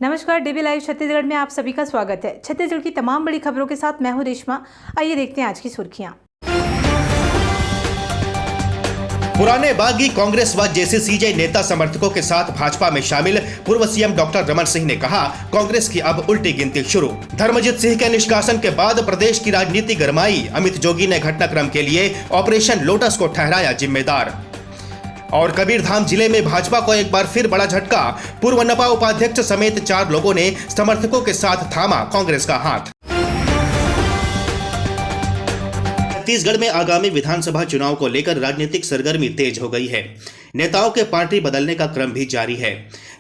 नमस्कार, dB live Chhattisgarh में आप सभी का स्वागत है। छत्तीसगढ़ की तमाम बड़ी खबरों के साथ मैं हूं रेशमा। आइए देखते हैं आज की सुर्खियां। पुराने बागी कांग्रेस व जेसीसीजे नेता समर्थकों के साथ भाजपा में शामिल पूर्व सीएम डॉक्टर रमन सिंह ने कहा, कांग्रेस की अब उल्टी गिनती शुरू। धर्मजीत सिंह के निष्कासन के बाद प्रदेश की राजनीति गरमाई। अमित जोगी ने घटनाक्रम के लिए ऑपरेशन लोटस को ठहराया जिम्मेदार। और कबीरधाम जिले में भाजपा को एक बार फिर बड़ा झटका। पूर्व नपा उपाध्यक्ष समेत 4 लोगों ने समर्थकों के साथ थामा कांग्रेस का हाथ। छत्तीसगढ़ में आगामी विधानसभा चुनाव को लेकर राजनीतिक सरगर्मी तेज हो गई है। नेताओं के पार्टी बदलने का क्रम भी जारी है।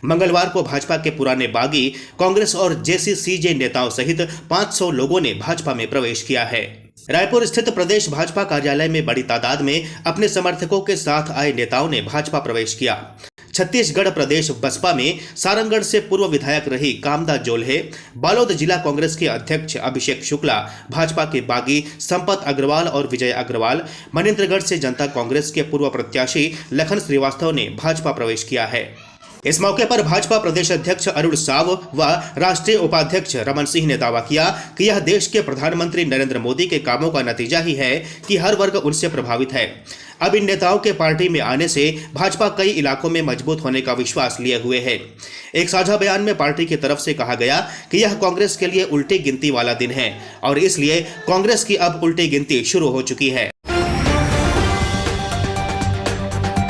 मंगलवार को भाजपा के पुराने बागी, कांग्रेस और जेसीसीजे नेताओं सहित 500 लोगों ने भाजपा में प्रवेश किया है। रायपुर स्थित प्रदेश भाजपा कार्यालय में बड़ी तादाद में अपने समर्थकों के साथ आए नेताओं ने भाजपा प्रवेश किया। छत्तीसगढ़ प्रदेश बसपा में सारंगढ़ से पूर्व विधायक रही कामदा जोल्हे, बालोद जिला कांग्रेस के अध्यक्ष अभिषेक शुक्ला, भाजपा के बागी संपत अग्रवाल और विजय अग्रवाल, मनेन्द्रगढ़ से जनता कांग्रेस के पूर्व प्रत्याशी लखन श्रीवास्तव ने भाजपा प्रवेश किया है। इस मौके पर भाजपा प्रदेश अध्यक्ष अरुण साव व राष्ट्रीय उपाध्यक्ष रमन सिंह ने दावा किया कि यह देश के प्रधानमंत्री नरेंद्र मोदी के कामों का नतीजा ही है कि हर वर्ग उनसे प्रभावित है। अब इन नेताओं के पार्टी में आने से भाजपा कई इलाकों में मजबूत होने का विश्वास लिए हुए है। एक साझा बयान में पार्टी की तरफ से कहा गया कि यह कांग्रेस के लिए उल्टी गिनती वाला दिन है और इसलिए कांग्रेस की अब उल्टी गिनती शुरू हो चुकी है।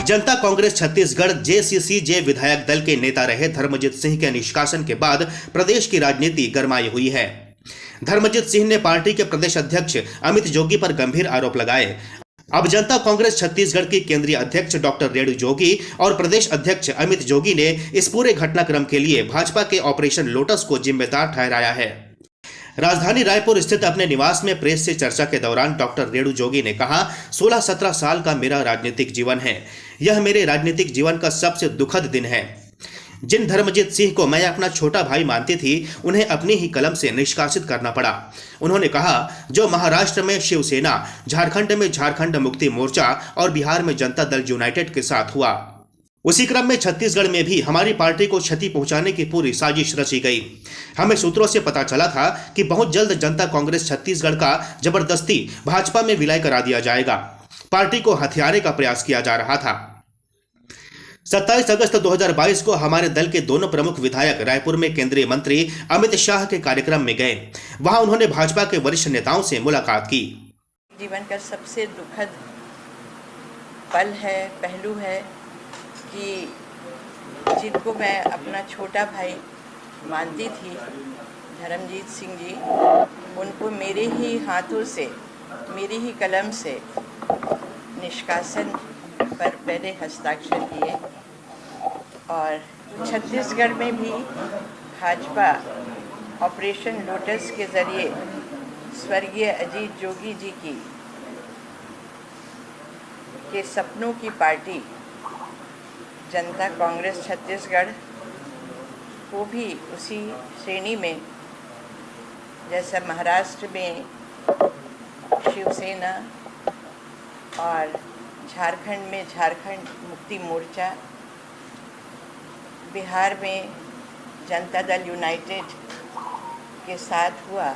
जनता कांग्रेस छत्तीसगढ़ जेसीसीजे विधायक दल के नेता रहे धर्मजीत सिंह के निष्कासन के बाद प्रदेश की राजनीति गरमाई हुई है। धर्मजीत सिंह ने पार्टी के प्रदेश अध्यक्ष अमित जोगी पर गंभीर आरोप लगाए। अब जनता कांग्रेस छत्तीसगढ़ की केंद्रीय अध्यक्ष डॉक्टर रेणु जोगी और प्रदेश अध्यक्ष अमित जोगी ने इस पूरे घटनाक्रम के लिए भाजपा के ऑपरेशन लोटस को जिम्मेदार ठहराया है। राजधानी रायपुर स्थित अपने निवास में प्रेस से चर्चा के दौरान डॉक्टर रेणु जोगी ने कहा, 16-17 साल का मेरा राजनीतिक जीवन है। यह मेरे राजनीतिक जीवन का सबसे दुखद दिन है। जिन धर्मजीत सिंह को मैं अपना छोटा भाई मानती थी, उन्हें अपनी ही कलम से निष्कासित करना पड़ा। उन्होंने कहा, जो महाराष्ट्र में शिवसेना, झारखंड में झारखंड मुक्ति मोर्चा और बिहार में जनता दल यूनाइटेड के साथ हुआ, उसी क्रम में छत्तीसगढ़ में भी हमारी पार्टी को क्षति पहुंचाने की पूरी साजिश रची गई। हमें सूत्रों से पता चला था कि बहुत जल्द जनता कांग्रेस छत्तीसगढ़ का जबरदस्ती भाजपा में विलय करा दिया जाएगा। पार्टी को हथियाने का प्रयास किया जा रहा था। 27 अगस्त 2022 को हमारे दल के दोनों प्रमुख विधायक रायपुर में केंद्रीय मंत्री अमित शाह के कार्यक्रम में गए। वहां उन्होंने भाजपा के वरिष्ठ नेताओं से मुलाकात की। जीवन का सबसे दुखद पल है, पहलू है कि जिनको मैं अपना छोटा भाई मानती थी, धर्मजीत सिंह जी, उनको मेरे ही हाथों से, मेरी ही कलम से निष्कासन पर पहले हस्ताक्षर किए। और छत्तीसगढ़ में भी भाजपा ऑपरेशन लोटस के ज़रिए स्वर्गीय अजीत जोगी जी के सपनों की पार्टी जनता कांग्रेस छत्तीसगढ़ को भी उसी श्रेणी में, जैसा महाराष्ट्र में शिवसेना और झारखंड में झारखंड मुक्ति मोर्चा, बिहार में जनता दल यूनाइटेड के साथ हुआ,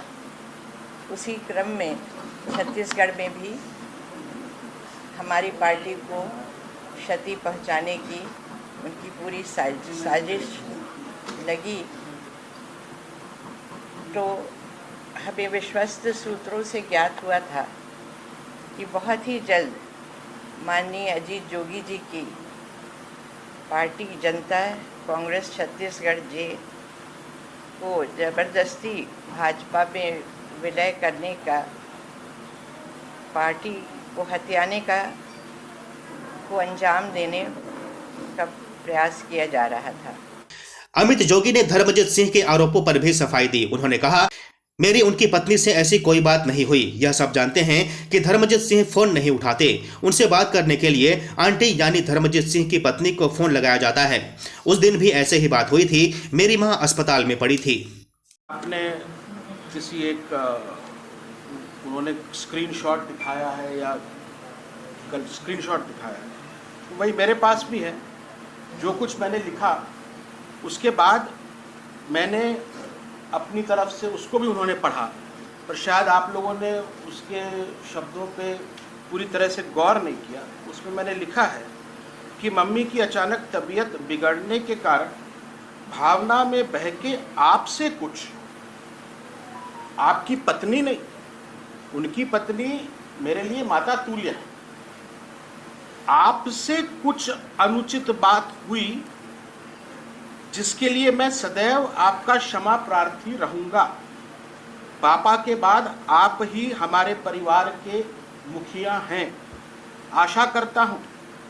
उसी क्रम में छत्तीसगढ़ में भी हमारी पार्टी को क्षति पहुंचाने की उनकी पूरी साजिश लगी। तो हमें विश्वस्त सूत्रों से ज्ञात हुआ था कि बहुत ही जल्द माननीय अजीत जोगी जी की पार्टी जनता कांग्रेस छत्तीसगढ़ जे को ज़बरदस्ती भाजपा में विलय करने का, पार्टी को हथियाने का को अंजाम देने का प्रयास किया जा रहा था। अमित जोगी ने धर्मजीत सिंह के आरोपों पर भी सफाई दी। उन्होंने कहा, मेरी उनकी पत्नी से ऐसी कोई बात नहीं हुई। यह सब जानते हैं कि धर्मजीत सिंह फोन नहीं उठाते। उनसे बात करने के लिए आंटी यानी धर्मजीत सिंह की पत्नी को फोन लगाया जाता है। उस दिन भी ऐसे ही बात हुई थी। मेरी मां अस्पताल में पड़ी थी। आपने किसी एक उन्होंने स्क्रीनशॉट दिखाया है या स्क्रीनशॉट दिखाया है, वही मेरे पास भी है। जो कुछ मैंने लिखा उसके बाद मैंने अपनी तरफ से उसको भी उन्होंने पढ़ा, पर शायद आप लोगों ने उसके शब्दों पे पूरी तरह से गौर नहीं किया। उसमें मैंने लिखा है कि मम्मी की अचानक तबीयत बिगड़ने के कारण भावना में बह के आपसे कुछ, आपकी पत्नी नहीं, उनकी पत्नी मेरे लिए माता तुल्य है, आपसे कुछ अनुचित बात हुई जिसके लिए मैं सदैव आपका क्षमा प्रार्थी रहूंगा। पापा के बाद आप ही हमारे परिवार के मुखिया हैं। आशा करता हूं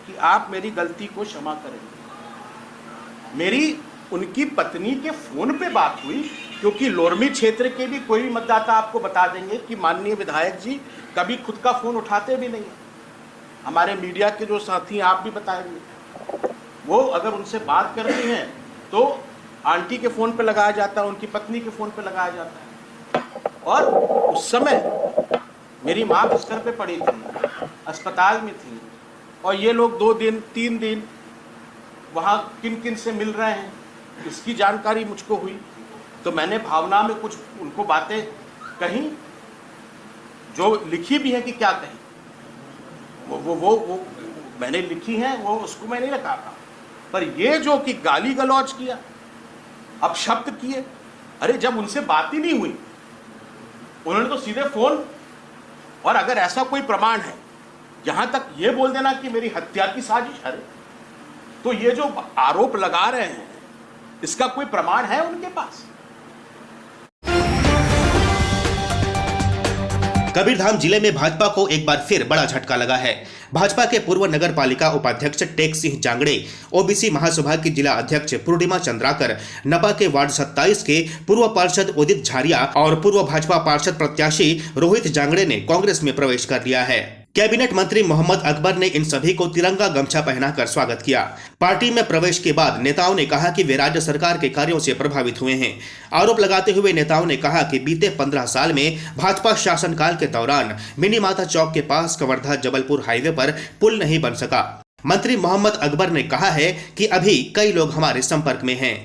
कि आप मेरी गलती को क्षमा करेंगे। मेरी उनकी पत्नी के फोन पे बात हुई, क्योंकि लोरमी क्षेत्र के भी कोई भी मतदाता आपको बता देंगे कि माननीय विधायक जी कभी खुद का फोन उठाते भी नहीं। हमारे मीडिया के जो साथी आप भी बताएंगे, वो अगर उनसे बात करनी है तो आंटी के फ़ोन पे लगाया जाता है, उनकी पत्नी के फ़ोन पे लगाया जाता है। और उस समय मेरी माँ बिस्तर पे पड़ी थी, अस्पताल में थी, और ये लोग 2 दिन 3 दिन वहाँ किन किन से मिल रहे हैं, इसकी जानकारी मुझको हुई। तो मैंने भावना में कुछ उनको बातें कही, जो लिखी भी है कि क्या कही, वो मैंने लिखी है, वो उसको मैं नहीं रखा था। पर ये जो कि गाली गलौज किया, अब शब्द किए, अरे जब उनसे बात ही नहीं हुई, उन्होंने तो सीधे फोन, और अगर ऐसा कोई प्रमाण है, यहां तक ये बोल देना कि मेरी हत्या की साजिश है, तो ये जो आरोप लगा रहे हैं इसका कोई प्रमाण है उनके पास? कबीरधाम जिले में भाजपा को एक बार फिर बड़ा झटका लगा है। भाजपा के पूर्व नगर पालिका उपाध्यक्ष टेक सिंह जांगड़े, ओबीसी महासभा की जिला अध्यक्ष पूर्णिमा चंद्राकर, नपा के वार्ड 27 के पूर्व पार्षद उदित झारिया और पूर्व भाजपा पार्षद प्रत्याशी रोहित जांगड़े ने कांग्रेस में प्रवेश कर लिया है। कैबिनेट मंत्री मोहम्मद अकबर ने इन सभी को तिरंगा गमछा पहनाकर स्वागत किया। पार्टी में प्रवेश के बाद नेताओं ने कहा कि वे राज्य सरकार के कार्यों से प्रभावित हुए हैं। आरोप लगाते हुए नेताओं ने कहा कि बीते 15 साल में भाजपा शासनकाल के दौरान मिनी माता चौक के पास कवर्धा जबलपुर हाईवे पर पुल नहीं बन सका। मंत्री मोहम्मद अकबर ने कहा है कि अभी कई लोग हमारे संपर्क में हैं।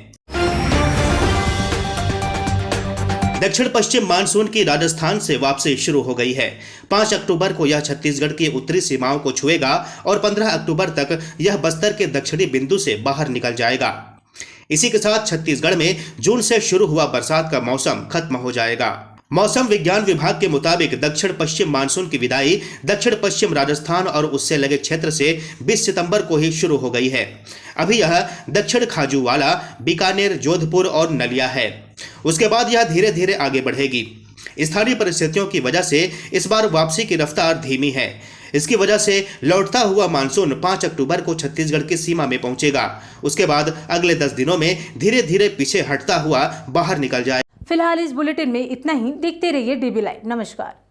दक्षिण पश्चिम मानसून की राजस्थान से वापसी शुरू हो गई है। 5 अक्टूबर को यह छत्तीसगढ़ की उत्तरी सीमाओं को छुएगा और 15 अक्टूबर तक यह बस्तर के दक्षिणी बिंदु से बाहर निकल जाएगा। इसी के साथ छत्तीसगढ़ में जून से शुरू हुआ बरसात का मौसम खत्म हो जाएगा। मौसम विज्ञान विभाग के मुताबिक दक्षिण पश्चिम मानसून की विदाई दक्षिण पश्चिम राजस्थान और उससे लगे क्षेत्र से 20 सितंबर को ही शुरू हो गई है। अभी यह दक्षिण खाजूवाला, बीकानेर, जोधपुर और नलिया है। उसके बाद यह धीरे धीरे आगे बढ़ेगी। स्थानीय परिस्थितियों की वजह से इस बार वापसी की रफ्तार धीमी है। इसकी वजह से लौटता हुआ मानसून 5 अक्टूबर को छत्तीसगढ़ की सीमा में पहुंचेगा। उसके बाद अगले 10 दिनों में धीरे धीरे पीछे हटता हुआ बाहर निकल जाएगा। फिलहाल इस बुलेटिन में इतना ही। देखते रहिए DB लाइव। नमस्कार।